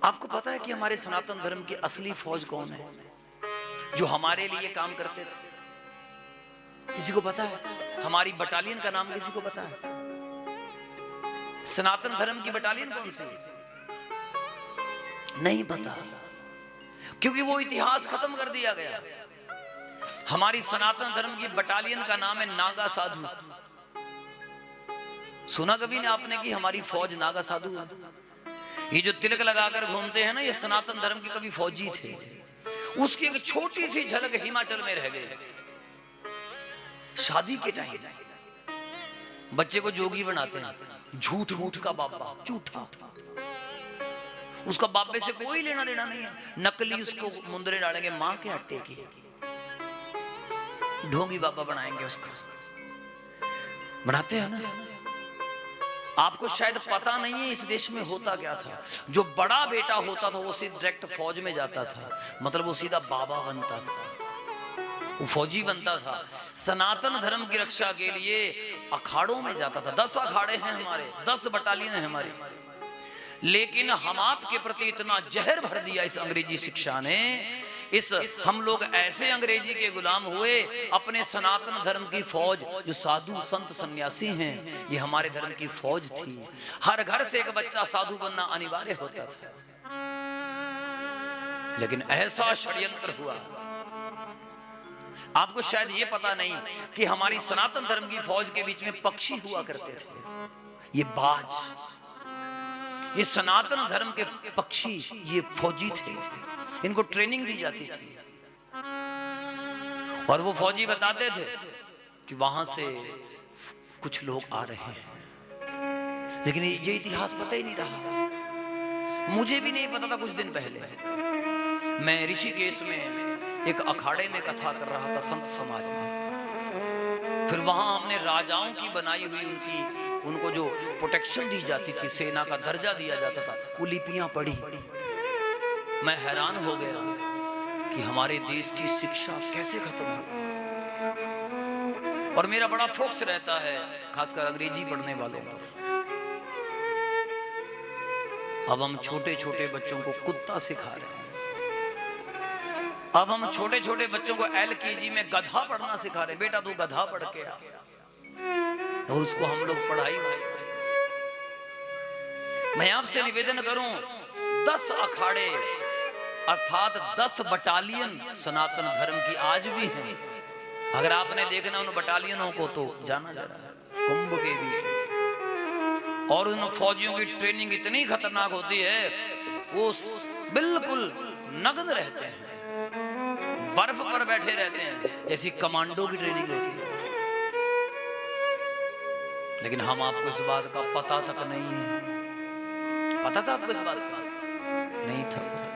आपको पता है कि हमारे सनातन धर्म की असली फौज कौन है, जो हमारे लिए काम करते थे? किसी को पता है? हमारी बटालियन का नाम किसी को पता है? सनातन धर्म की बटालियन कौन सी? नहीं पता, क्योंकि वो इतिहास खत्म कर दिया गया। हमारी सनातन धर्म की बटालियन का नाम है नागा साधु। सुना कभी ने आपने कि हमारी फौज नागा साधु है? ये जो तिलक लगाकर घूमते हैं ना, ये सनातन धर्म के कभी फौजी थे। उसकी एक छोटी सी झलक हिमाचल में रह गई। शादी के टाइम बच्चे को जोगी बनाते हैं, झूठ मूठ का बाबा, झूठा। उसका बाबे से कोई लेना देना नहीं है, नकली उसको मुंदरे डालेंगे मां के आटे की, ढोंगी बाबा बनाएंगे उसको। बनाते हैं ना। आपको शायद पता नहीं है इस देश में होता क्या था। जो बड़ा बेटा होता था वो सीधा डायरेक्ट फौज में जाता था, मतलब वो सीधा बाबा बनता था, वो फौजी बनता था। सनातन धर्म की रक्षा के लिए अखाड़ों में जाता था। 10 अखाड़े हैं हमारे, 10 बटालियन है हमारी। लेकिन हम आपके प्रति इतना जहर भर दिया इस अंग्रेजी शिक्षा ने, हम लोग ऐसे अंग्रेजी के गुलाम हुए। अपने सनातन धर्म की फौज, जो साधु संत सन्यासी हैं, ये हमारे धर्म की फौज थी। हर घर से एक बच्चा साधु बनना अनिवार्य होता था। लेकिन ऐसा षड्यंत्र हुआ। आपको शायद ये पता नहीं कि हमारी सनातन धर्म की फौज के बीच में पक्षी हुआ करते थे, ये बाज, ये सनातन धर्म के पक्षी, ये फौजी थे। इनको ट्रेनिंग दी जाती थी और वो फौजी बताते थे कि वहां से कुछ लोग आ रहे हैं। लेकिन ये इतिहास पता ही नहीं रहा। मुझे भी नहीं पता था। कुछ दिन पहले मैं ऋषिकेश में एक अखाड़े में कथा कर रहा था, संत समाज में। फिर वहां हमने राजाओं की बनाई हुई उनको जो प्रोटेक्शन दी जाती थी, सेना का दर्जा दिया जाता था, वो लिपियां पढ़ी। मैं हैरान हो गया कि हमारे देश की शिक्षा कैसे खत्म हो। और मेरा बड़ा फोकस रहता है खासकर अंग्रेजी पढ़ने वालों पर। अब हम छोटे छोटे बच्चों को कुत्ता सिखा रहे हैं। अब हम छोटे छोटे बच्चों को LKG में गधा पढ़ना सिखा रहे हैं। बेटा तू गधा पढ़ के आ, और उसको हम लोग पढ़ाई। मैं आपसे निवेदन करूं, 10 अखाड़े अर्थात 10 बटालियन सनातन धर्म की आज भी हैं। अगर आपने देखना उन बटालियनों को तो जाना जरा कुंभ के बीच। और उन फौजियों की ट्रेनिंग इतनी खतरनाक होती है, वो बिल्कुल नग्न रहते हैं, बर्फ पर बैठे रहते हैं, ऐसी कमांडो की ट्रेनिंग होती है। लेकिन हम आपको इस बात का पता तक नहीं है। पता था आपको इस बात का? नहीं था पता।